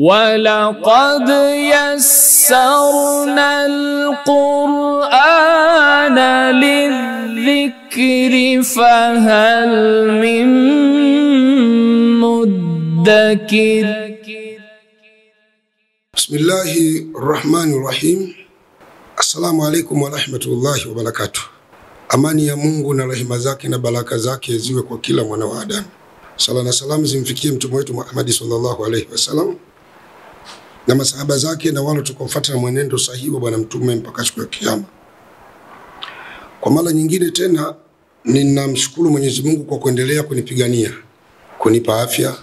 وَلَقَدْ يَسَّرْنَا الْقُرْآنَ لِلذِّكْرِ فَهَلْ مِن مُّدَّكِرٍ. بسم الله الرحمن الرحيم. Assalamu alaikum wa rahmatullahi wa barakatuh. Amani ya Mungu na rehema zake na baraka zake ziwe kwa kila mwana wa Adam. Sala na salamu zimfikie mtume wetu Muhammad sallallahu alaihi wasallam na masahaba zake na wale tukofuata na mwenendo sahihi wa bwana mtume mpaka siku ya kiyama. Kwa mara nyingine tena ninamshukuru Mwenyezi Mungu kwa kuendelea kunipigania, kunipa afya,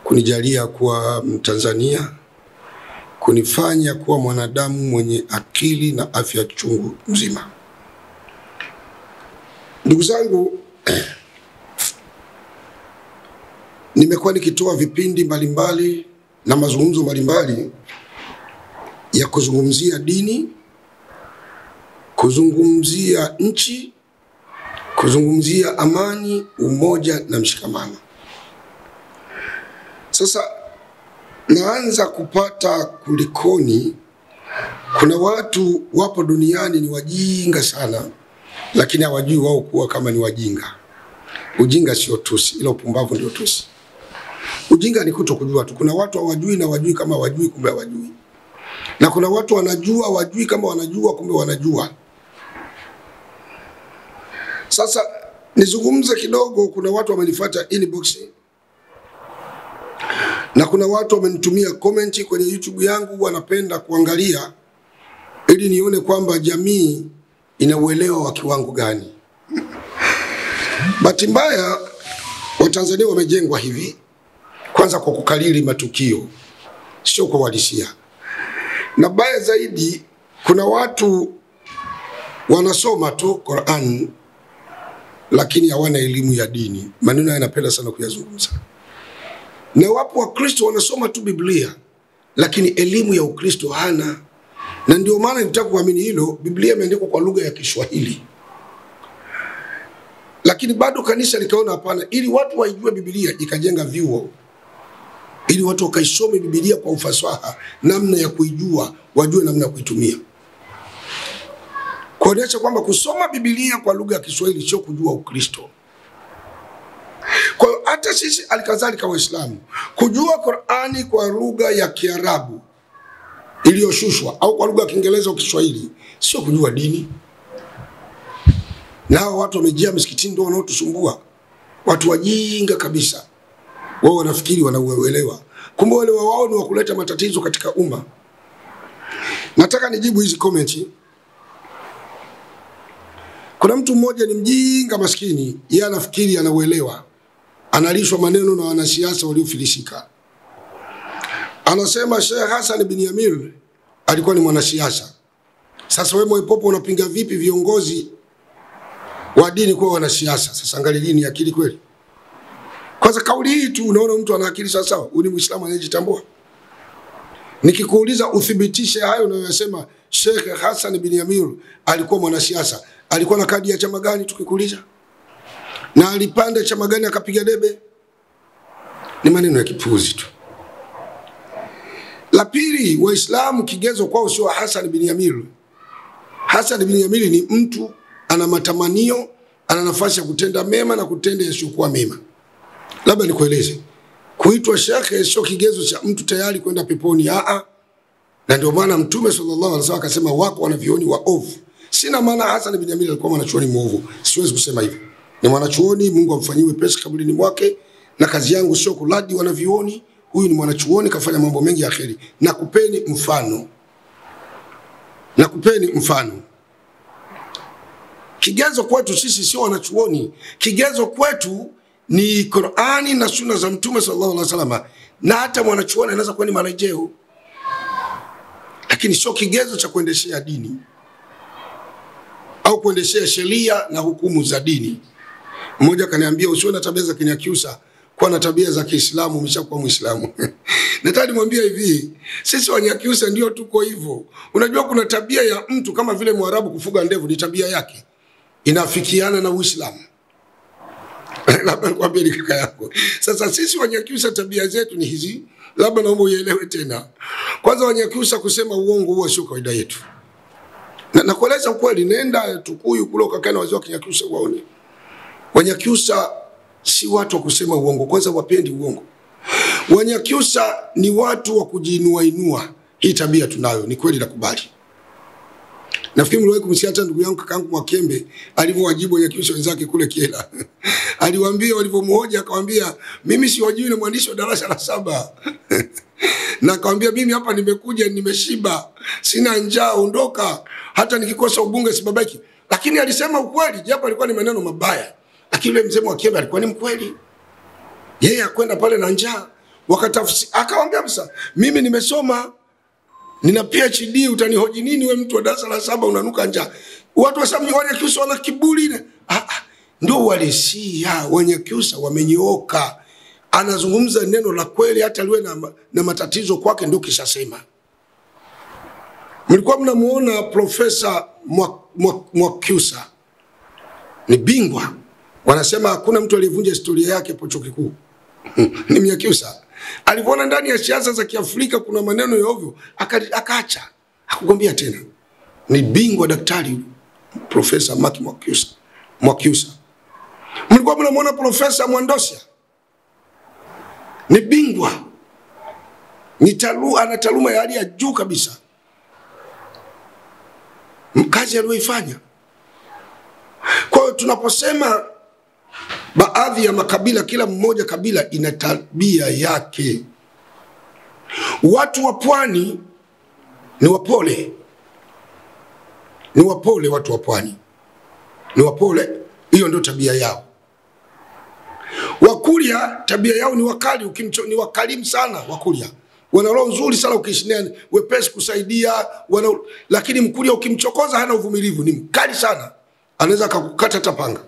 kunijalia kuwa Mtanzania, kunifanya kuwa mwanadamu mwenye akili na afya chungu mzima. Ndugu zangu, nimekuwa nikitoa vipindi mbalimbali na mazungumzo mbalimbali ya kuzungumzia dini, kuzungumzia nchi, kuzungumzia amani, umoja na mshikamano. Sasa naanza kupata kulikoni. Kuna watu wapo duniani ni wajinga sana, lakini hawajui wao kuwa kama ni wajinga. Ujinga sio tusi, ila upumbavu ndio tusi. Ujinga ni kutokujua tu. Kuna watu hawajui na wajui kama wajui kumbe hawajui. Na kuna watu wanajua wajui kama wanajua kumbe wanajua. Sasa nizungumze kidogo. Kuna watu wamenifuata inbox na kuna watu wamenitumia comment kwenye YouTube yangu, wanapenda kuangalia ili nione kwamba jamii inauelewa wa kiwango gani. Bahati mbaya Watanzania wamejengwa hivi, kwanza kwa kukalili matukio, sio kwa uhalisia. Na baya zaidi, kuna watu wanasoma tu Qur'an lakini hawana elimu ya dini. Maneno yanapenda sana kuyazungumza. Na wapo wa Kristo wanasoma tu Biblia lakini elimu ya Ukristo hana. Na ndio maana nitaka kuamini hilo. Biblia imeandikwa kwa lugha ya Kiswahili, lakini bado kanisa likaona hapana, ili watu waijue Biblia ikajenga vyuo ili watu wakaisome Biblia kwa ufasaha, namna ya kuijua, wajue namna ya kuitumia. Kuonyesha kwamba kusoma Biblia kwa lugha ya Kiswahili sio kujua Ukristo. Kwa hiyo hata sisi alikadhalika Waislamu, kujua Qur'ani kwa lugha ya Kiarabu iliyoshushwa au kwa lugha ya Kiingereza au Kiswahili sio kujua dini. Nao watu wamejia msikitini ndio wanaotusumbua. Watu wajinga kabisa. Wao wanafikiri wanauelewa, kumbe uelewa wao ni wa kuleta matatizo katika umma. Nataka nijibu hizi comment. Kuna mtu mmoja ni mjinga maskini, yeye anafikiri anauelewa, analishwa maneno na wanasiasa waliofilisika. Anasema Sheikh Hassan bin Yamil alikuwa ni mwanasiasa. Sasa wewe Mwipopo unapinga vipi viongozi wa dini kwa wanasiasa? Sasa angalia dini akili kweli. Kwanza kauli hii tu unaona mtu ana akili sawa sawa, huyu ni Muislamu anayejitambua. Nikikuuliza uthibitishe hayo unayosema Sheikh Hassan bin Yamil alikuwa mwanasiasa, alikuwa na kadi ya chama gani tukikuuliza? Na alipanda chama gani akapiga debe? Ni maneno ya kipuzi tu. La pili, Waislamu kigezo kwao sio Hassan bin Yamil. Hassan bin Yamil ni mtu ana matamanio, ana nafasi ya kutenda mema na kutenda yasiyokuwa mema. Labda nikueleze, kuitwa shekhe sio kigezo cha mtu tayari kwenda peponi. Na ndio maana Mtume sallallahu alaihi wasallam akasema wako wanavioni waovu. Sina maana Hassan bin Yamil alikuwa mwanachuoni mwovu, siwezi kusema hivyo. Ni mwanachuoni, Mungu amfanyiwe pesa kaburini mwake, na kazi yangu sio kuladi wanavioni. Huyu ni mwanachuoni, kafanya mambo mengi ya kheri. Nakupeni mfano. Kigezo kwetu sisi sio wanachuoni. Kigezo kwetu ni Qur'ani na sunna za Mtume sallallahu alaihi wasallam. Na hata mwanachuoni anaweza kuwa ni marejeo, lakini sio kigezo cha kuendeshea dini au kuendeshea sheria na hukumu za dini. Mmoja kaniambia usiwe na tabia za Kinyakyusa, kuwa na tabia za Kiislamu umeshakuwa Muislamu. Nataka nimwambie hivi, sisi Wanyakyusa ndio tuko hivyo. Unajua kuna tabia ya mtu kama vile Mwarabu kufuga ndevu, ni tabia yake, inafikiana na Uislamu. Labda nikwambie ni kaka yako. Sasa sisi Wanyakyusa tabia zetu ni hizi. Labda naomba uelewe tena. Kwanza Wanyakyusa kusema uongo huwa sio kawaida yetu. Na kueleza ukweli, nenda Tukuyu kule ukakaa na wazee wa Kinyakyusa waone. Wanyakyusa si watu wa kusema uongo, kwanza wapendi uongo. Wanyakyusa ni watu wa kujiinua inua. Hii tabia tunayo, ni kweli nakubali. Nafikiri mliwahi kumsikia hata ndugu yangu kakaangu Mwakembe alivyowajibu Wanyakyusa wenzake kule Kiela. Aliwaambia walivyomuhoja akamwambia mimi siwajui na mwandishi wa darasa la 7. Na akamwambia mimi hapa nimekuja nimeshiba, sina njaa, ondoka, hata nikikosa ubunge sibabaki. Lakini alisema ukweli japo alikuwa ni maneno mabaya. Lakini yule mzee Mwakembe alikuwa ni mkweli. Yeye akwenda pale na njaa, wakatafsiri akamwambia msa mimi nimesoma, nina PhD, utanihoji nini wewe mtu wa darasa la 7 unanuka njaa? Watu wa Wanyakyusa wana kiburi. Ndio walisia Wanyakyusa wamenyooka. Anazungumza neno la kweli hata liwe na matatizo kwake ndio kishasema. Mlikuwa mnamuona Profesa Mwakyusa. Ni bingwa. Wanasema hakuna mtu aliyevunja historia yake hapo chuo kikuu. Ni Mnyakyusa. Alipoona ndani ya siasa za Kiafrika kuna maneno ya ovyo, akaacha, hakugombea tena. Ni bingwa daktari Profesa Mwakyusa. Mlikuwa mnamuona Profesa Mwandosia. Ni bingwa. Ana taaluma ya hali ya juu kabisa. Kazi aliyoifanya. Kwa hiyo tunaposema baadhi ya makabila, kila mmoja kabila ina tabia yake. Watu wa pwani ni wapole. Ni wapole watu wa pwani. Ni wapole, hiyo ndio tabia yao. Wakuria tabia yao ni wakali, ni wakalimu sana Wakuria. Wana roho nzuri sana ukishindia, wepesi kusaidia, lakini Mkuria ukimchokoza hana uvumilivu, ni mkali sana. Anaweza kukukata tapanga.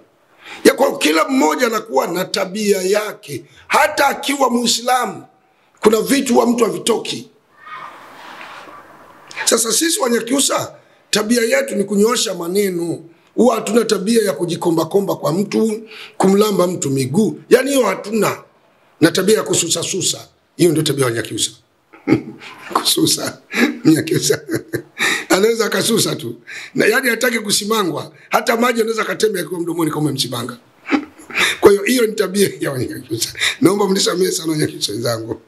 Ya kwa kila mmoja anakuwa na tabia yake. Hata akiwa Muislamu kuna vitu wa mtu havitoki. Sasa sisi Wanyakyusa tabia yetu ni kunyoosha maneno. Huwa hatuna tabia ya kujikomba kwa mtu, kumlamba mtu miguu. Yaani hiyo hatuna. Na tabia ya kususa. Hiyo ndio tabia ya Wanyakyusa. Kususa. Mnyakyusa anaweza akasusa tu. Na yani hataki kusimangwa. Hata maji anaweza katembe kwa mdomoni kama msimanga. Kwa hiyo ni tabia ya Wanyakyusa. Naomba mnisamehe sana Wanyakyusa wenzangu.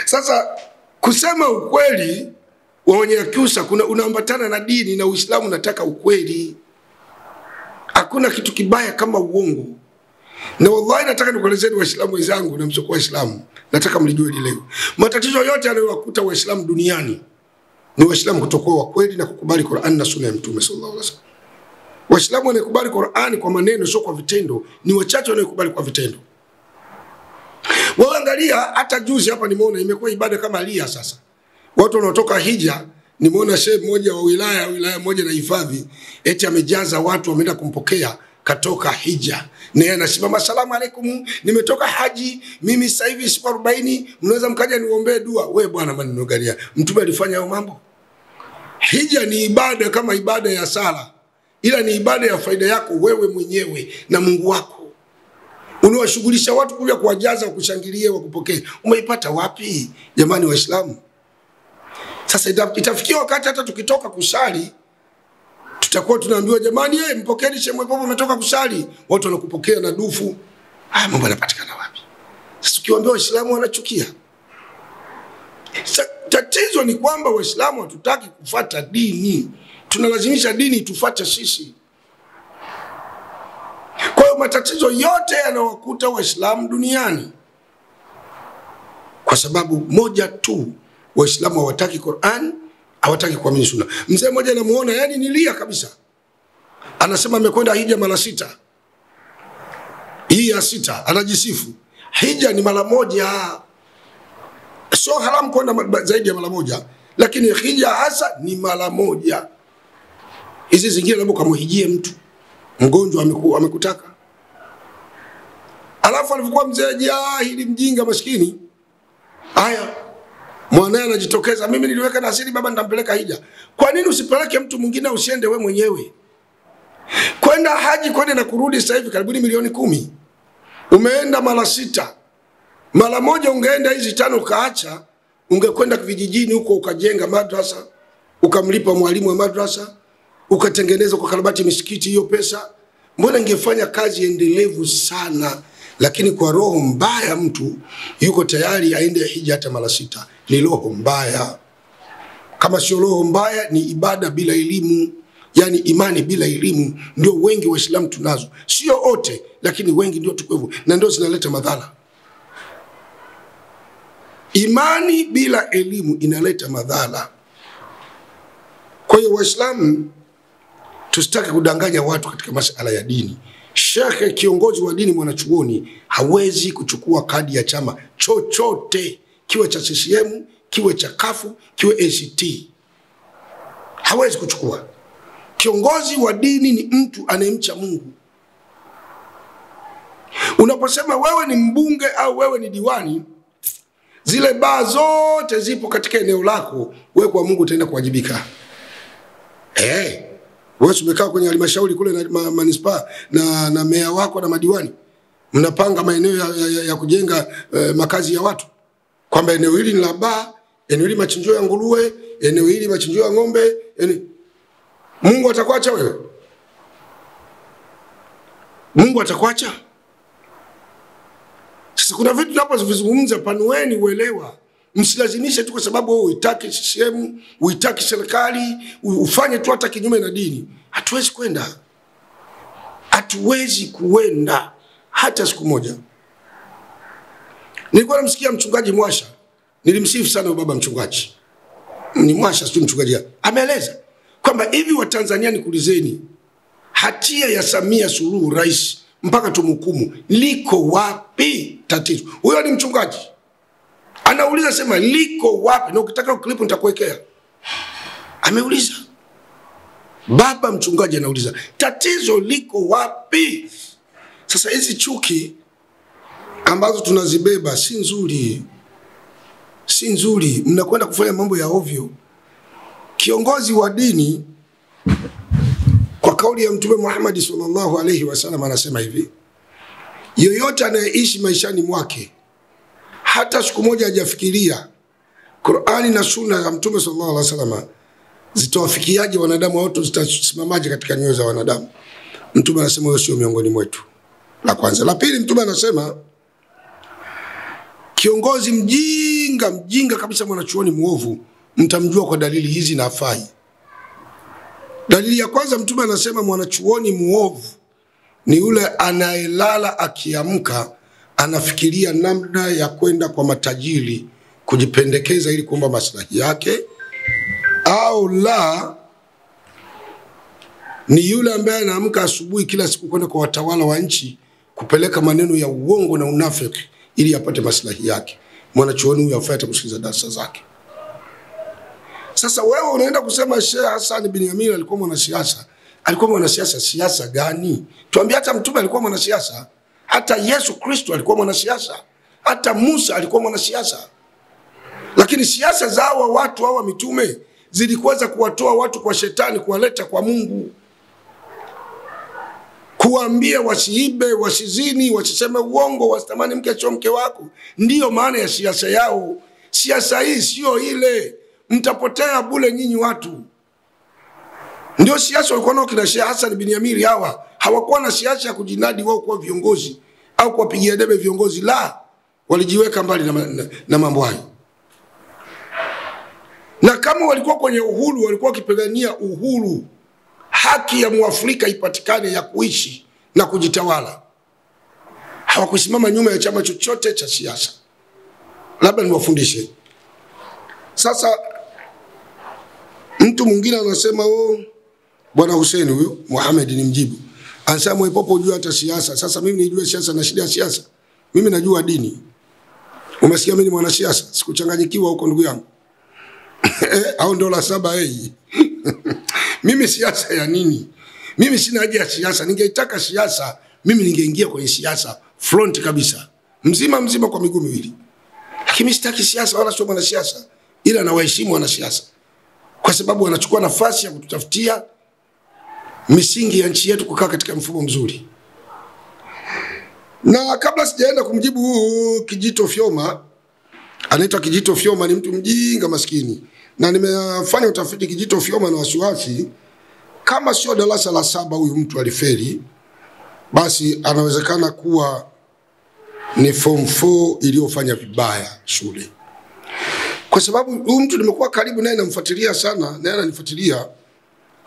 Sasa kusema ukweli wa Wanyakyusa unaambatana na dini na Uislamu. Nataka ukweli. Hakuna kitu kibaya kama uongo. Na wallahi nataka nikuelezeni Waislamu wenzangu na msoko Waislamu. Nataka mlijue leo. Matatizo yote yanayowakuta Waislamu duniani ni Waislamu kutokuwa wa kweli na kukubali Qur'an na Sunna ya Mtume sallallahu alaihi wasallam. Waislamu wanakubali Qur'an kwa maneno sio kwa vitendo, ni wachache wanaokubali kwa vitendo. Waangalia hata juzi hapa nimeona imekuwa ibada kama Alia sasa. Watu wanaotoka hija, nimeona shehe mmoja wa wilaya moja na hifadhi, eti amejaza watu wameenda kumpokea katoka hija. Na yeye anasimama, asalamu alaykum, nimetoka haji, mimi sasa hivi siku 40, mnaweza mkaja niombee dua. Wewe bwana maneno gani? Mtume alifanya hayo mambo? Hija ni ibada kama ibada ya sala. Ila ni ibada ya faida yako wewe mwenyewe na Mungu wako. Unawashughulisha watu kuja kuwajaza, kushangilia, wakupokee. Umeipata wapi jamani Waislamu? Sasa itafikia wakati hata tukitoka kusali tutakuwa tunaambiwa jamani mpokeeni Sheikh Mwepopo umetoka kusali. Watu wanakupokea na dufu. Mambo yanapatikana wapi? Sasa tukiwaambia Waislamu wanachukia. Tatizo ni kwamba Waislamu hatutaki kufuata dini. Tunalazimisha dini tufuate sisi. Kwa hiyo matatizo yote yanayowakuta Waislamu duniani kwa sababu moja tu, Waislamu hawataki Qur'an, hawataki kuamini Sunna. Mzee mmoja namuona yani nilia kabisa. Anasema amekwenda hija mara 6. Hii ya 6 anajisifu. Hija ni mara moja. Sio haramu kwenda zaidi ya mara moja, lakini hija hasa ni mara moja. Hizi zingine labda kamhijie mtu mgonjwa amekutaka. Alafu alivyokuwa mzee jahili mjinga maskini, haya mwanae anajitokeza, mimi niliweka nasiri baba nitampeleka hija. Kwa nini usipeleke mtu mwingine usiende we mwenyewe? Kwenda haji kwenda na kurudi sasa hivi karibuni milioni 10. Umeenda mara 6. Mara moja ungeenda hizi 5 ukaacha, ungekwenda vijijini huko ukajenga madrasa, ukamlipa mwalimu wa madrasa, ukatengeneza kwa karabati misikiti, hiyo pesa mbona ingefanya kazi endelevu sana. Lakini kwa roho mbaya mtu yuko tayari aende hija hata mara 6. Ni roho mbaya. Kama sio roho mbaya ni ibada bila elimu, yani imani bila elimu. Ndio wengi waislamu tunazo, sio wote lakini wengi ndio tuko hivyo, na ndio zinaleta madhara. Imani bila elimu inaleta madhara. Kwa hiyo waislamu tusitaki kudanganya watu katika masuala ya dini. Shekhe, kiongozi wa dini, mwanachuoni, hawezi kuchukua kadi ya chama chochote, kiwe cha CCM, kiwe cha kafu, kiwe ACT. Hawezi kuchukua. Kiongozi wa dini ni mtu anayemcha Mungu. Unaposema wewe ni mbunge au wewe ni diwani, zile baa zote zipo katika eneo lako, wewe kwa Mungu utaenda kuwajibika. Wewe umekaa kwenye halmashauri kule na manispaa na meya wako na madiwani, mnapanga maeneo ya kujenga makazi ya watu, kwamba eneo hili ni la baa, eneo hili machinjio ya nguruwe, eneo hili machinjio ya ng'ombe. Mungu atakuacha wewe? Mungu atakuacha? Sasa kuna vitu tunapozungumza, panueni uelewa. Msilazimishe tu kwa sababu wewe uitaki CCM, uitaki serikali, ufanye tu hata kinyume na dini. Hatuwezi kwenda. Hatuwezi kuenda hata siku moja. Nilikuwa namsikia mchungaji Mwasha. Nilimsifu sana baba mchungaji. Ni Mwasha sio mchungaji. Ameeleza kwamba hivi wa Tanzania nikulizeni, hatia ya Samia Suluhu rais mpaka tumhukumu liko wapi tatizo? Huyo ni mchungaji. Anauliza sema liko wapi, na ukitaka clip nitakuwekea. Ameuliza. Baba mchungaji anauliza, tatizo liko wapi? Sasa hizi chuki ambazo tunazibeba si nzuri. Si nzuri, mnakwenda kufanya mambo ya ovyo. Kiongozi wa dini kwa kauli ya Mtume Muhammad sallallahu alaihi wasallam anasema hivi: yoyote anayeishi maishani mwake hata siku moja hajafikiria Qur'ani na Sunna za Mtume sallallahu alaihi wasallam zitawafikiaje wanadamu, wote zitasimamaje katika nyoyo za wanadamu, Mtume anasema wewe sio miongoni mwetu. La kwanza. La pili, Mtume anasema kiongozi mjinga kabisa, mwanachuoni muovu, mtamjua kwa dalili hizi na afai. Dalili ya kwanza, Mtume anasema mwanachuoni muovu ni yule anayelala akiamka anafikiria namna ya kwenda kwa matajiri kujipendekeza ili kuomba maslahi yake, au la ni yule ambaye anaamka asubuhi kila siku kwenda kwa watawala wa nchi kupeleka maneno ya uongo na unafiki ili apate maslahi yake. Mwanachuoni huyo afate kusikiliza darasa zake. Sasa wewe unaenda kusema Sheikh Hassan bin Yamil alikuwa mwanasiasa. Alikuwa mwanasiasa siasa gani? Tuambie, hata Mtume alikuwa mwanasiasa, hata Yesu Kristo alikuwa mwanasiasa, hata Musa alikuwa mwanasiasa. Lakini siasa za hawa watu hawa mitume zilikuwa za kuwatoa watu kwa shetani kuwaleta kwa Mungu. Kuambia wasiibe, wasizini, wasiseme uongo, wasitamani mke sio mke wako. Ndiyo maana ya siasa yao. Siasa hii sio ile. Mtapotea bure nyinyi watu. Ndio siasa walikuwa nao kina Sheikh Hassan bin Yamil hawa. Hawakuwa na siasa ya kujinadi wao kuwa viongozi au kuwapigia debe viongozi, la, walijiweka mbali na mambo hayo. Na kama walikuwa kwenye uhuru, walikuwa wakipigania uhuru, haki ya Muafrika ipatikane ya kuishi na kujitawala. Hawakusimama nyuma ya chama chochote cha siasa. Labda niwafundishe. Sasa mtu mwingine anasema Bwana Hussein huyo Muhammad ni mjibu. Anasema mwepopo ujue hata siasa. Sasa mimi nijue siasa na shida ya siasa. Mimi najua dini. Umesikia mimi ni mwanasiasa, sikuchanganyikiwa huko ndugu yangu. Au ndo la saba Mimi siasa ya nini? Mimi sina haja ya siasa. Ningeitaka siasa, mimi ningeingia kwenye siasa front kabisa. Mzima kwa miguu miwili. Lakini sitaki siasa wala sio mwanasiasa. Ila na waheshimu wanasiasa. Kwa sababu wanachukua nafasi ya kututafutia misingi ya nchi yetu kukaa katika mfumo mzuri. Na kabla sijaenda kumjibu Kijito Fyoma, anaitwa Kijito Fyoma, ni mtu mjinga maskini. Na nimefanya utafiti Kijito Fyoma na wasiwasi, kama sio darasa la 7 huyu mtu alifeli, basi anawezekana kuwa ni form 4 iliyofanya vibaya shule. Kwa sababu huyu mtu nimekuwa karibu naye, namfuatilia sana, naye ananifuatilia.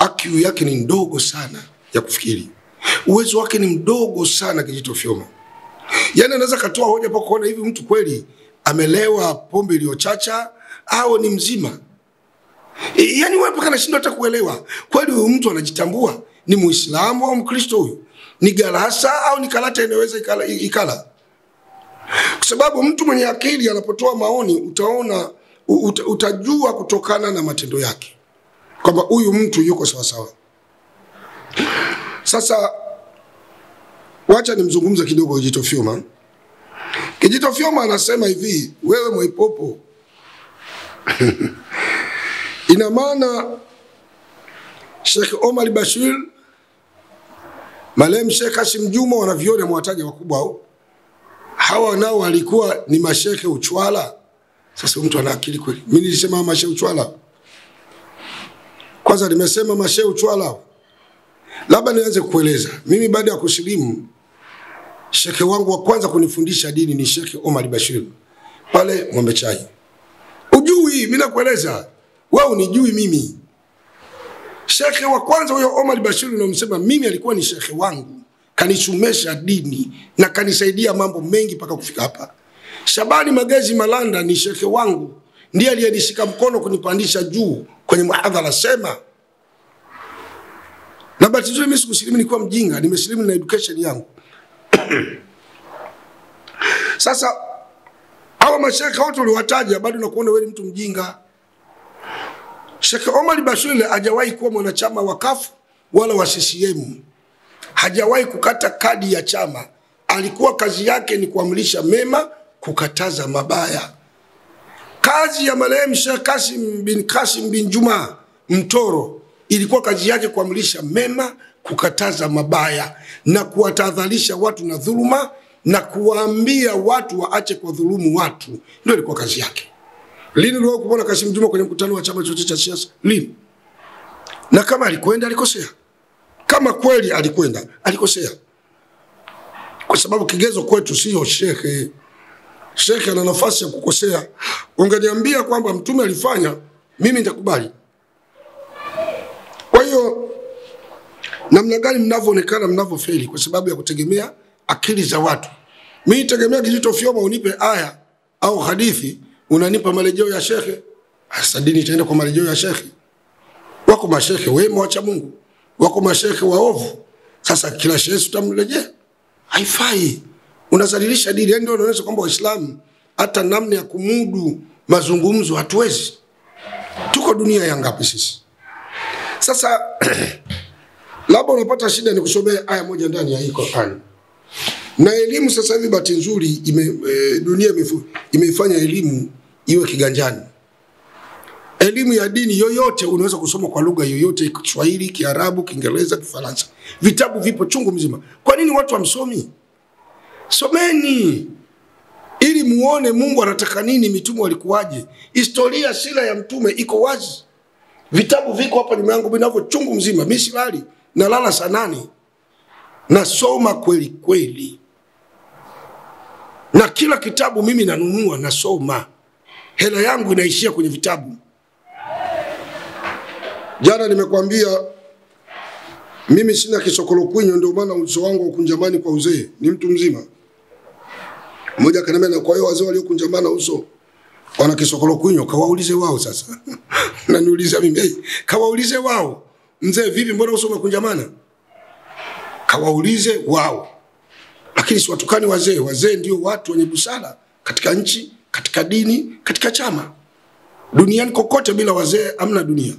IQ yake ni ndogo sana ya kufikiri. Uwezo wake ni mdogo sana Kijito Fyoma. Yaani anaweza katoa hoja pa kuona hivi mtu kweli amelewa pombe iliyochacha au ni mzima. Yaani wewe mpaka nashindwa hata kuelewa. Kweli huyu mtu anajitambua ni Muislamu au Mkristo huyu? Ni galasa au ni kalata inaweza ikala? Kwa sababu mtu mwenye akili anapotoa maoni utaona utajua kutokana na matendo yake kwamba huyu mtu yuko sawa sawa. Sasa wacha nimzungumze kidogo Kijito Fyoma. Kijito Fyoma anasema hivi, wewe Mwaipopo ina maana Sheikh Omar Bashir, Malem Sheikh Hashim Juma wanaviona mwataja wakubwa hao. Hawa nao walikuwa ni mashekhe uchwala. Sasa mtu ana akili kweli. Mimi nilisema mashekhe uchwala. Kwanza nimesema mashekhe uchwala. Labda nianze kueleza. Mimi baada ya kusilimu, shekhe wangu wa kwanza kunifundisha dini ni Sheikh Omar Bashir pale Ng'ombe Chai. Ujui mimi nakueleza. Wewe unijui mimi. Shekhe wa kwanza huyo Omar Bashir unamsema mimi alikuwa ni shekhe wangu. Kanisomesha dini na kanisaidia mambo mengi mpaka kufika hapa. Shabani Magezi Malanda ni shekhe wangu. Ndiye aliyenishika mkono kunipandisha juu kwenye muhadhara sema. Na batizo mimi sikusilimu nilikuwa mjinga, nimesilimu na education yangu. Sasa hawa mashekhe wote uliwataja bado nakuona wewe mtu mjinga. Sheikh Omar Bashir hajawahi kuwa mwanachama wa CUF wala wa CCM. Hajawahi kukata kadi ya chama. Alikuwa kazi yake ni kuamrisha mema, kukataza mabaya. Kazi ya marehemu Sheikh Kasim bin Juma Mtoro ilikuwa kazi yake kuamrisha mema, kukataza mabaya na kuwatahadharisha watu na dhuluma na kuwaambia watu waache kwa dhulumu watu. Ndio ilikuwa kazi yake. Lini leo kuona Kasim Juma kwenye mkutano wa chama chochote cha siasa? Lini? Na kama alikwenda alikosea. Kama kweli alikwenda alikosea. Kwa sababu kigezo kwetu sio shekhe. Shekhe ana nafasi ya kukosea. Ungeniambia kwamba mtume alifanya, mimi nitakubali. Kwa hiyo namna gani mnavyoonekana mnavyofeli kwa sababu ya kutegemea akili za watu. Mimi nitegemea Kijito Fyoma unipe aya au hadithi, unanipa marejeo ya shekhe. Sasa dini itaenda kwa marejeo ya shekhe. Wako mashekhe wema wacha Mungu, wako mashekhe waovu. Sasa kila shekhe utamrejea? Haifai. Unazalilisha dini. Ndio unaonyesha kwamba Waislamu hata namna ya kumudu mazungumzo hatuwezi. Tuko dunia ya ngapi sisi? Sasa labda unapata shida ni kusomea aya moja ndani ya hii Qur'an. Na elimu sasa hivi bahati nzuri dunia imeifanya elimu iwe kiganjani. Elimu ya dini yoyote unaweza kusoma kwa lugha yoyote, Kiswahili, Kiarabu, Kiingereza, Kifaransa. Vitabu vipo chungu mzima. Kwa nini watu hamsomi? Someni ili muone Mungu anataka nini, mitume walikuwaje. Historia sira ya mtume iko wazi. Vitabu viko hapa nyuma yangu binavyo chungu mzima. Mimi silali, nalala saa 8. Nasoma kweli kweli. Na kila kitabu mimi nanunua nasoma. Hela yangu inaishia kwenye vitabu. Jana nimekwambia mimi sina kisokolo kwinyo, ndio maana uso wangu ukunjamani kwa uzee. Ni mtu mzima. Mmoja akaniambia na kwa hiyo wazee waliokunjamana uso wana kisokolo kwinyo, kawaulize wao sasa. Na niuliza mimi, hey, kawaulize wao. Mzee vipi mbona uso umekunjamana? Kawaulize wao. Lakini si watukani wazee. Wazee ndio watu wenye busara katika nchi, katika dini, katika chama. Duniani kokote bila wazee hamna dunia.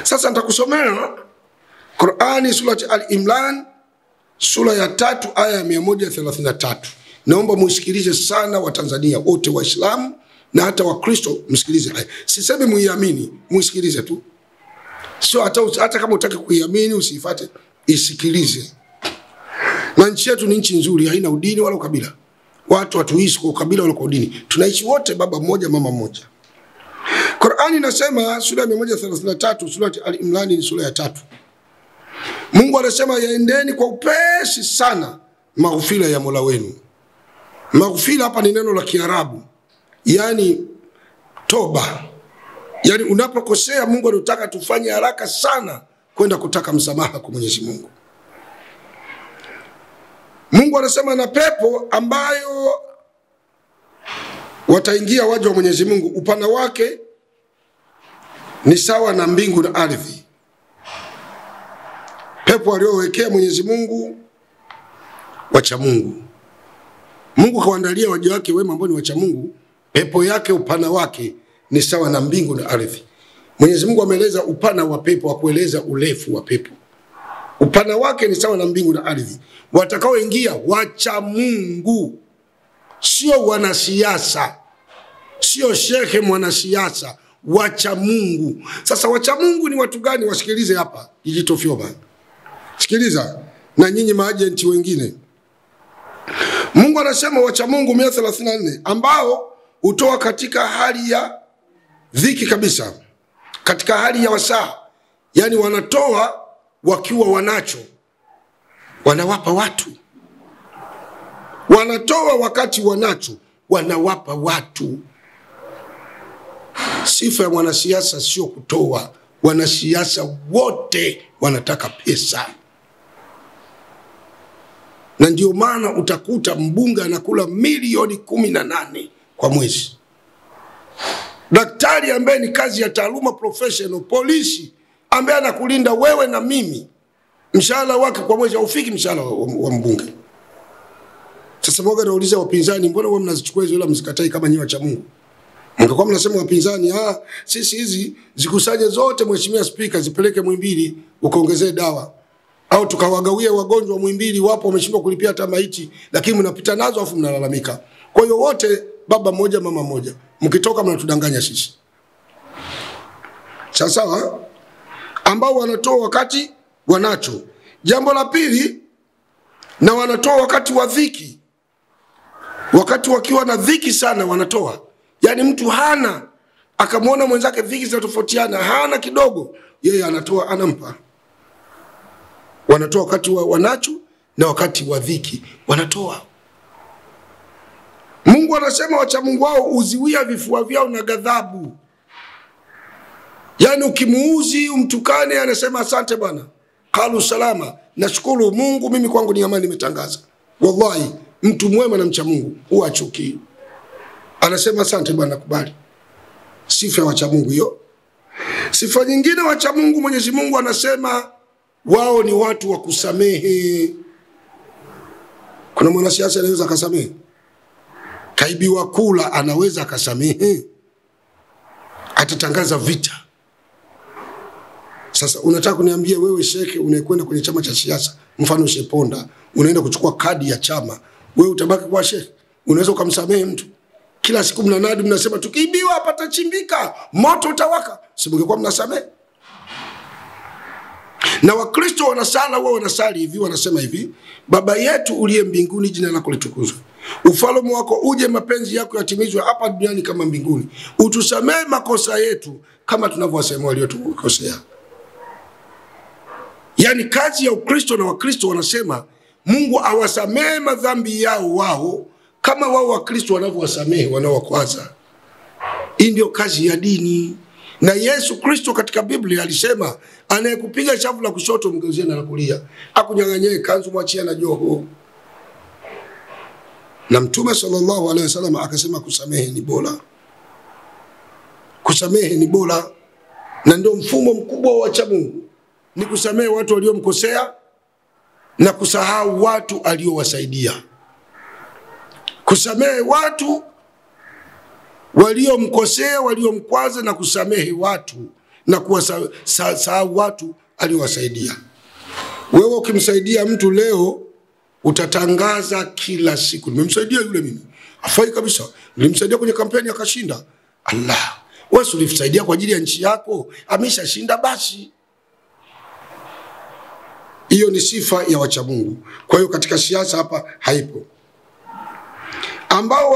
Sasa nitakusomea Qur'ani surati Al-Imran sura ya 3 aya ya 133. Naomba muisikilize sana Watanzania wote, Waislamu na hata Wakristo msikilize. Sisemi muiamini, muisikilize tu. Sio hata kama utaki kuiamini usifuate, isikilize. Na nchi yetu ni nchi nzuri, haina udini wala ukabila. Watu hatuishi kwa ukabila wala kwa udini. Tunaishi wote baba mmoja mama mmoja. Qur'ani inasema sura ya 133, sura Al-Imran ni sura ya 3. Mungu anasema yaendeni kwa upesi sana maghfira ya Mola wenu. Maghfira hapa ni neno la Kiarabu, yani toba. Yani unapokosea Mungu anataka tufanye haraka sana kwenda kutaka msamaha kwa Mwenyezi Mungu. Mungu anasema na pepo ambayo wataingia waja wa Mwenyezi Mungu, upana wake ni sawa na mbingu na ardhi. Pepo aliyowekea Mwenyezi Mungu wacha Mungu. Mungu kawaandalia waja wake wema ambao ni wacha Mungu, pepo yake upana wake ni sawa na mbingu na ardhi. Mwenyezi Mungu ameeleza upana wa pepo, akueleza urefu wa pepo. Upana wake ni sawa na mbingu na ardhi. Watakaoingia wacha Mungu, sio wanasiasa, sio shehe mwanasiasa, wacha Mungu. Sasa wacha Mungu ni watu gani? Wasikilize hapa Digital Fyoba. Sikiliza na nyinyi maagenti wengine. Mungu anasema wacha Mungu 134 ambao utoa katika hali ya dhiki kabisa, katika hali ya wasaa. Yani wanatoa wakiwa wanacho, wanawapa watu. Wanatoa wakati wanacho, wanawapa watu. Sifa ya mwanasiasa sio kutoa. Wanasiasa wote wanataka pesa. Na ndio maana utakuta mbunge anakula milioni 18 kwa mwezi. Daktari ambaye ni kazi ya taaluma professional, polisi ambaye anakulinda wewe na mimi, mshahara wake kwa mwezi haufiki mshahara wa mbunge. Sasa mmoja anauliza wapinzani, mbona wao mnazichukua hizo ila mzikatai kama nyi wacha Mungu? Mngekuwa mnasema wapinzani, sisi hizi zikusanye zote mheshimiwa Spika zipeleke Muhimbili ukaongezee dawa. Au tukawagawia wagonjwa Muhimbili, wapo wameshindwa kulipia hata maiti, lakini mnapita nazo afu mnalalamika. Kwa hiyo wote baba mmoja mama mmoja. Mkitoka mnatudanganya sisi. Sawa? Ambao wanatoa wakati wanacho. Jambo la pili, na wanatoa wakati wa dhiki. Wakati wakiwa na dhiki sana wanatoa. Yani mtu hana, akamwona mwenzake dhiki zinatofautiana, hana kidogo, yeye anatoa, anampa. Wanatoa wakati wanacho na wakati wa dhiki wanatoa. Mungu anasema wacha Mungu wao uziwia vifua vyao na ghadhabu. Yani ukimuuzi umtukane anasema asante bwana, kalu salama, nashukuru Mungu, mimi kwangu ni amani nimetangaza. Wallahi mtu mwema na mcha Mungu huwa achuki, anasema asante bwana, kubali. Sifa ya wacha Mungu hiyo. Sifa nyingine wacha Mungu, Mwenyezi Mungu anasema wao ni watu wa kusamehe. Kuna mwanasiasa anaweza akasamehe? Kaibiwa kula anaweza akasamehe? Atatangaza vita. Sasa unataka kuniambia wewe sheke unayekwenda kwenye chama cha siasa, mfano Sheponda, unaenda kuchukua kadi ya chama, wewe utabaki kwa sheke? Unaweza kumsamehe mtu? Kila siku mnanadi mnasema tukiibiwa hapa tachimbika, moto utawaka. Si mngekuwa mnasamehe? Na Wakristo wanasala, wao wanasali hivi, wanasema hivi: Baba yetu uliye mbinguni, jina lako litukuzwe. Ufalme wako uje, mapenzi yako yatimizwe hapa duniani kama mbinguni. Utusamehe makosa yetu kama tunavyowasamehe waliotukosea. Yani kazi ya Ukristo na Wakristo wanasema Mungu awasamehe madhambi yao wao kama wao Wakristo wanavyowasamehe wanaowakwaza. Hii ndio kazi ya dini. Na Yesu Kristo katika Biblia alisema anayekupiga shavu la kushoto mgeuzie na la kulia, akunyang'anyie kanzu mwachie na joho. Na Mtume sallallahu alaihi wasallam akasema kusamehe ni bora. Kusamehe ni bora. Na ndio mfumo mkubwa wa wacha Mungu, ni kusamehe watu waliomkosea na kusahau watu aliowasaidia. Kusamehe watu waliomkosea, waliomkwaza, na kusamehe watu na kuwasahau watu aliowasaidia. Wewe ukimsaidia mtu leo utatangaza kila siku, nimemsaidia yule mimi, afai kabisa, nilimsaidia kwenye kampeni akashinda. Allah, wewe ulimsaidia kwa ajili ya nchi yako, ameshashinda basi. Hiyo ni sifa ya wacha Mungu. Kwa hiyo katika siasa hapa haipo. Ambao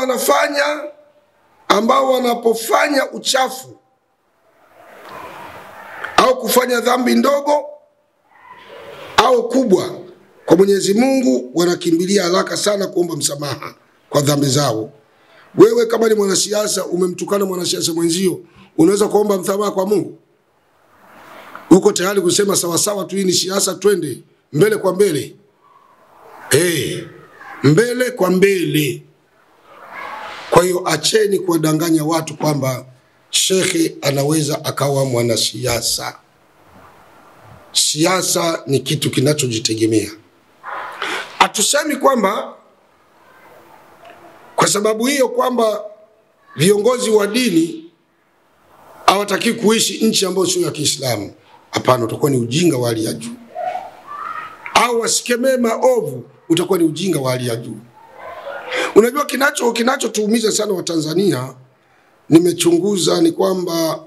wanapofanya uchafu au kufanya dhambi ndogo au kubwa kwa Mwenyezi Mungu, wanakimbilia haraka sana kuomba msamaha kwa dhambi zao. Wewe kama ni mwanasiasa, umemtukana mwanasiasa mwenzio, unaweza kuomba msamaha kwa Mungu? Uko tayari kusema sawa sawa tu, hii ni siasa, twende mbele kwa mbele? Mbele kwa mbele. Kwa hiyo acheni kuwadanganya watu kwamba shekhe anaweza akawa mwanasiasa. Siasa ni kitu kinachojitegemea. Hatusemi kwamba kwa sababu hiyo kwamba viongozi wa dini hawataki kuishi nchi ambayo sio ya Kiislamu. Hapana, utakuwa ni ujinga wa hali ya juu. Au wasikemee maovu, utakuwa ni ujinga wa hali ya juu. Unajua kinachotuumiza sana wa Tanzania, nimechunguza, ni kwamba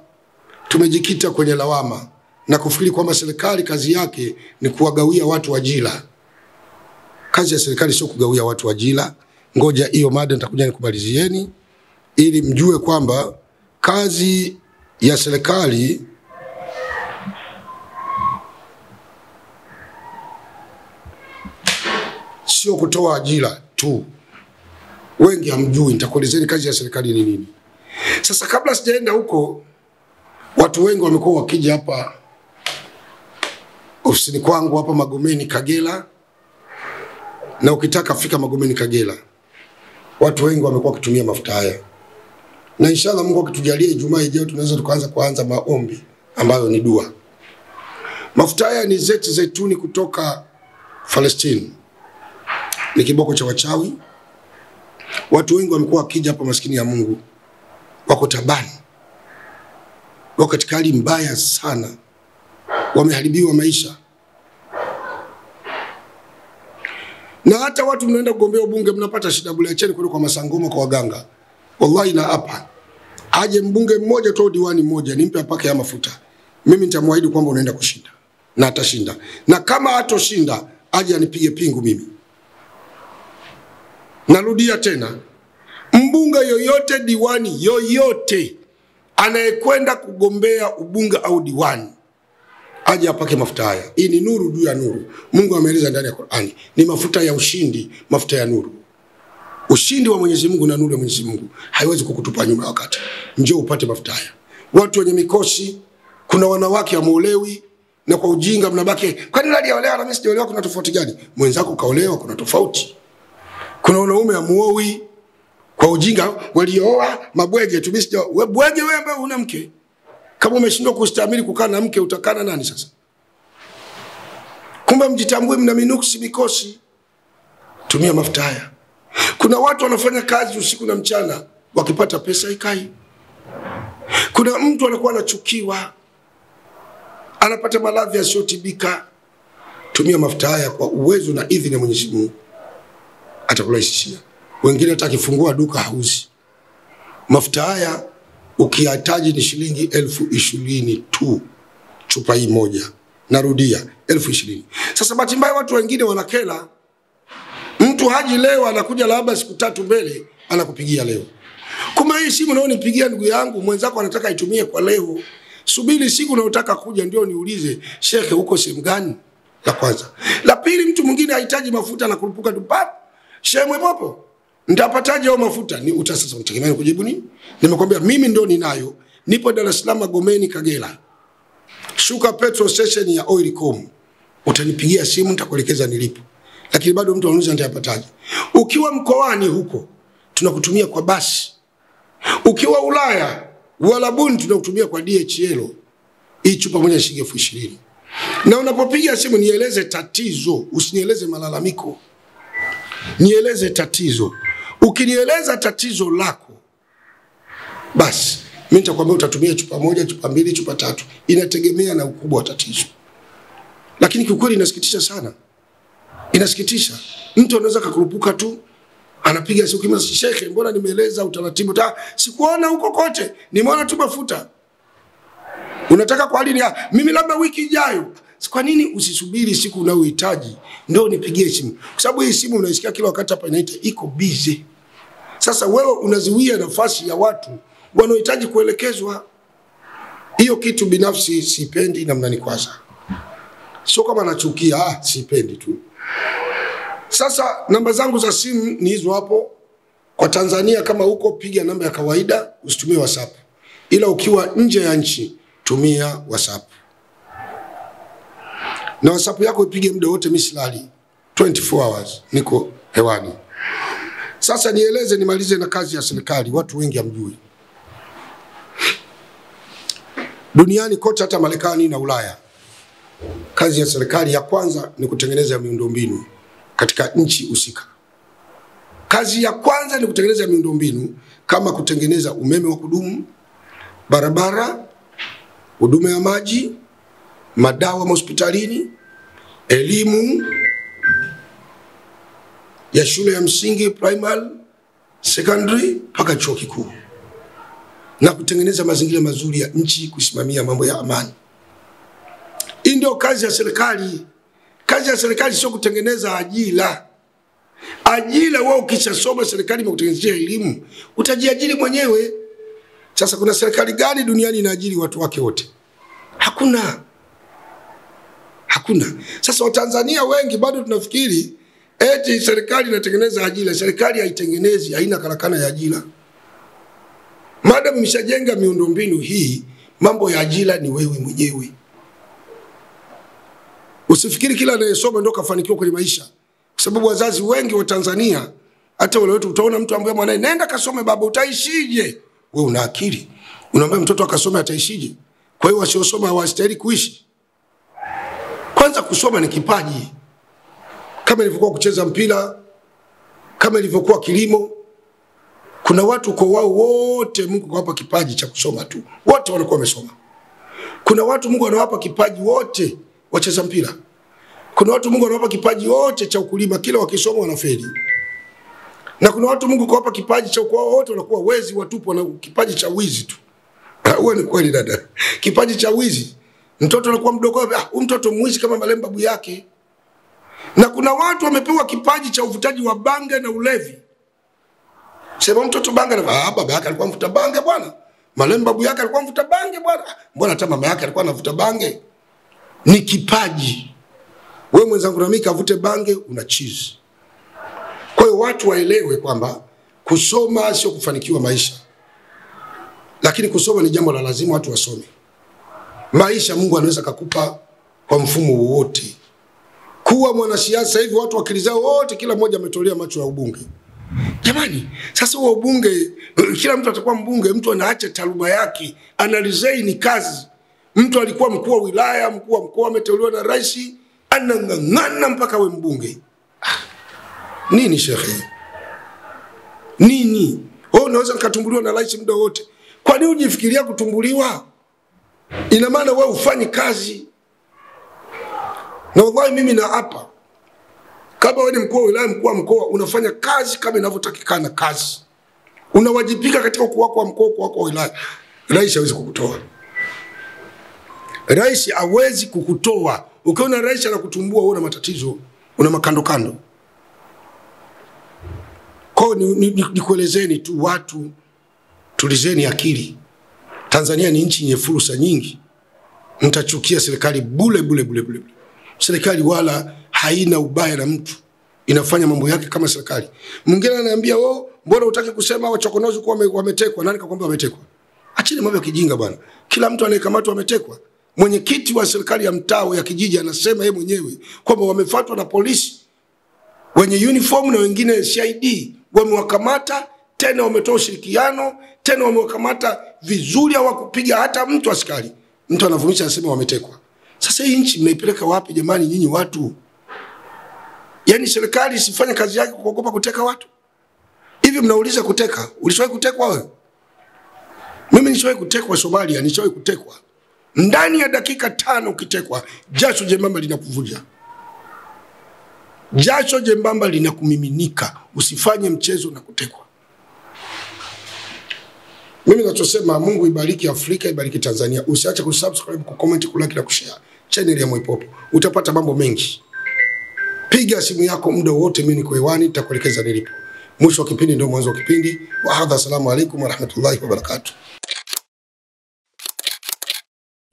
tumejikita kwenye lawama na kufikiri kwamba serikali kazi yake ni kuwagawia watu ajira. Kazi ya serikali sio kugawia watu ajira. Ngoja hiyo mada nitakuja nikubalizieni ili mjue kwamba kazi ya serikali sio kutoa ajira tu. Wengi hamjui, nitakuelezeni kazi ya serikali ni nini. Sasa kabla sijaenda huko, watu wengi wamekuwa wakija hapa ofisini kwangu hapa Magomeni Kagera, na ukitaka fika Magomeni Kagera, watu wengi wamekuwa wakitumia mafuta haya. Na inshallah Mungu akitujalia Ijumaa ijayo tunaweza kuanza maombi ambayo ni dua. Mafuta haya ni zeti zaituni kutoka Palestina. Ni kiboko cha wachawi. Watu wengi wamekuwa wakija hapa, maskini ya Mungu, wako tabani, wako katika hali mbaya sana, wameharibiwa maisha. Na hata watu mnaenda kugombea ubunge mnapata shida bure. Acheni kwa masangoma kwa waganga. Wallahi na hapa aje mbunge mmoja tu, diwani mmoja, nimpe apake ya mafuta, mimi nitamwahidi kwamba unaenda kushinda na atashinda. Na kama hatoshinda aje anipige pingu mimi. Narudia tena, mbunge yoyote, diwani yoyote anayekwenda kugombea ubunge au diwani, aje apake mafuta haya. Hii ni nuru juu ya nuru. Mungu ameeleza ndani ya Qur'ani, ni mafuta ya ushindi, mafuta ya nuru. Ushindi wa Mwenyezi Mungu na nuru ya Mwenyezi Mungu haiwezi kukutupa nyuma wakati. Njoo upate mafuta haya. Watu wenye mikosi, kuna wanawake wameolewi na kwa ujinga mnabaki, kwani nani aolewa na mimi sijaolewa, kuna tofauti gani? Mwenzako kaolewa, kuna tofauti. Kuna wanaume amuowi kwa ujinga, walioa mabwege tu. Wewe bwege wewe ambaye una mke, kama umeshindwa kustahimili kukaa na mke, utakana nani sasa? Kumbe mjitambue, mna minuksi mikosi. Tumia mafuta haya. Kuna watu wanafanya kazi usiku na mchana, wakipata pesa ikai. Kuna mtu anakuwa anachukiwa, anapata maradhi yasiyotibika. Tumia mafuta haya kwa uwezo na idhini ya Mwenyezi Mungu, atakurahisishia. Wengine hata akifungua duka hauzi. Mafuta haya ukihitaji ni shilingi 20,000 tu chupa hii moja. Narudia, 20,000. Sasa bahati mbaya watu wengine wanakela. Mtu haji leo, anakuja labda siku 3 mbele anakupigia leo. Kuma hii simu nao nipigia ndugu yangu, mwenzako anataka itumie kwa leo. Subiri siku unayotaka kuja ndio niulize, shekhe uko sehemu gani? La kwanza. La pili, mtu mwingine hahitaji mafuta na kurupuka tu pap. Shemwe popo, nitapataje hayo mafuta? Ni utasasa unategemea kujibu nini? Nimekwambia mimi ndio ninayo. Nipo Dar es Salaam Magomeni Kagera. Shuka petrol station ya Oilcom. Utanipigia simu nitakuelekeza nilipo. Lakini bado mtu anauliza nitapataje? Ukiwa mkoani huko tunakutumia kwa basi. Ukiwa Ulaya Uarabuni tunakutumia kwa DHL. Hii chupa moja shilingi 20,000. Na unapopiga simu nieleze tatizo, usinieleze malalamiko. Nieleze tatizo. Ukinieleza tatizo lako, basi mimi nitakwambia utatumia chupa moja, chupa 2, chupa 3. Inategemea na ukubwa wa tatizo. Lakini kiukweli inasikitisha sana. Inasikitisha. Mtu anaweza kukurupuka tu, anapiga simu kama shekhe, mbona nimeeleza utaratibu? Sikuona huko kote. Nimeona tu mafuta. Unataka kwa lini? Mimi labda wiki ijayo. Kwa nini usisubiri siku unayohitaji ndio nipigie simu? Kwa sababu hii simu unaisikia kila wakati hapa inaita iko busy. Sasa wewe unaziwia nafasi ya watu wanaohitaji kuelekezwa. Hiyo kitu binafsi sipendi na mnanikwaza. Sio kama nachukia, sipendi tu. Sasa namba zangu za simu ni hizo hapo. Kwa Tanzania kama huko piga namba ya kawaida, usitumie WhatsApp. Ila ukiwa nje ya nchi tumia WhatsApp. Na WhatsApp yako ipige muda wote, mimi silali. 24 hours niko hewani. Sasa nieleze nimalize na kazi ya serikali, watu wengi hamjui. Duniani kote hata Marekani na Ulaya, kazi ya serikali ya kwanza ni kutengeneza miundombinu katika nchi husika. Kazi ya kwanza ni kutengeneza miundombinu kama kutengeneza umeme wa kudumu, barabara, huduma ya maji, madawa hospitalini, elimu ya shule ya msingi, primary, secondary, mpaka chuo kikuu. Na kutengeneza mazingira mazuri ya nchi, kusimamia mambo ya amani. Hii ndio kazi ya serikali. Kazi ya serikali sio kutengeneza ajira. Ajira wewe ukishasoma serikali imekutengenezea elimu, utajiajiri mwenyewe. Sasa kuna serikali gani duniani inaajiri watu wake wote? Hakuna. Hakuna. Sasa Watanzania wengi bado tunafikiri eti serikali inatengeneza ajira. Serikali haitengenezi, haina karakana ya ajira. Madam mshajenga miundombinu hii, mambo ya ajira ni wewe mwenyewe. Usifikiri kila anayesoma ndio kafanikiwa kwenye maisha. Kwa sababu wazazi wengi wa Tanzania, hata wale wetu utaona mtu ambaye mwanae nenda kasome baba utaishije? Wewe una akili. Unaambia mtoto akasome ataishije? Kwa hiyo wasiosoma hawastahili kuishi. Kwanza kusoma ni kipaji. Kama ilivyokuwa kucheza mpira, kama ilivyokuwa kilimo, kuna watu kwa wao wote Mungu kawapa kipaji cha kusoma tu. Wote wanakuwa wamesoma. Kuna watu Mungu anawapa kipaji wote wacheza mpira. Kuna watu Mungu anawapa kipaji wote cha ukulima, kila wakisoma wanafeli. Na kuna watu Mungu kawapa kipaji cha ukoo wote wanakuwa wezi watupu, na kipaji cha wizi tu. Wewe ni kweli dada. Kipaji cha wizi. Mtoto anakuwa mdogo, mtoto mwizi kama marehemu babu yake. Na kuna watu wamepewa kipaji cha uvutaji wa bange na ulevi. Sema mtoto bange na baba yake alikuwa mvuta bange bwana. Marehemu babu yake alikuwa mvuta bange bwana. Mbona hata mama yake alikuwa anavuta bange? Ni kipaji. Wewe mwenzangu na mimi kavute bange una cheese. Kwa hiyo watu waelewe kwamba kusoma sio kufanikiwa maisha. Lakini kusoma ni jambo la lazima, watu wasome. Maisha Mungu anaweza kukupa kwa mfumo wowote. Kuwa mwanasiasa hivi watu akili zao wote kila mmoja ametolea macho ya ubunge. Jamani, sasa huo ubunge kila mtu atakuwa mbunge, mtu anaacha taaluma yake, analizaini kazi. Mtu alikuwa mkuu wa wilaya, mkuu wa mkoa ameteuliwa na rais, anang'ang'ana mpaka we mbunge. Nini shekhe? Nini? Wewe unaweza kutumbuliwa na rais muda wote. Kwa nini ujifikiria kutumbuliwa? Ina maana wewe ufanye kazi. Na wallahi mimi na hapa, kama wewe ni mkuu wa wilaya, mkuu wa mkoa, unafanya kazi kama inavyotakikana kazi. Unawajibika katika ukuu wako wa mkoa, ukuu wako wa wilaya. Rais hawezi kukutoa. Rais hawezi kukutoa. Ukiona rais anakutumbua wewe una matatizo, una makando kando. Kwa nikuelezeni tu watu, tulizeni akili. Tanzania ni nchi yenye fursa nyingi. Mtachukia serikali bule. Serikali wala haina ubaya na mtu. Inafanya mambo yake kama serikali. Mwingine ananiambia, mbona hutaki kusema wachokonozi kwa wametekwa? Nani kakwambia wametekwa? Acheni mambo ya kijinga bwana. Kila mtu anayekamatwa ametekwa. Mwenyekiti wa serikali ya mtaa ya kijiji anasema yeye mwenyewe kwamba wamefuatwa na polisi wenye uniform na wengine CID, wamewakamata, tena wametoa ushirikiano, tena wamewakamata vizuri, hawakupiga hata mtu askari. Mtu anavumisha anasema wametekwa. Sasa hii nchi mnaipeleka wapi jamani nyinyi watu? Yaani serikali isifanye kazi yake kuogopa kuteka watu? Hivi mnauliza kuteka? Ulishawahi kutekwa wewe? Mimi nishawahi kutekwa Somalia, nishawahi kutekwa. Ndani ya dakika 5 ukitekwa, jasho jembamba linakuvuja. Jasho jembamba linakumiminika. Usifanye mchezo na kutekwa. Mimi nachosema, Mungu ibariki Afrika, ibariki Tanzania. Usiache kusubscribe, kucomment, kulike na kushare. channel ya Mwaipopo. Utapata mambo mengi. Piga simu yako muda wote, mimi niko hewani, nitakuelekeza nilipo. Mwisho wa kipindi ndio mwanzo wa kipindi. Wa hadha, assalamu alaykum wa rahmatullahi wa barakatuh.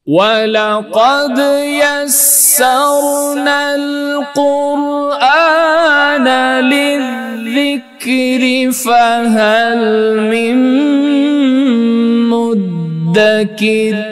ولقد يسرنا القرآن للذكر فهل من مدكر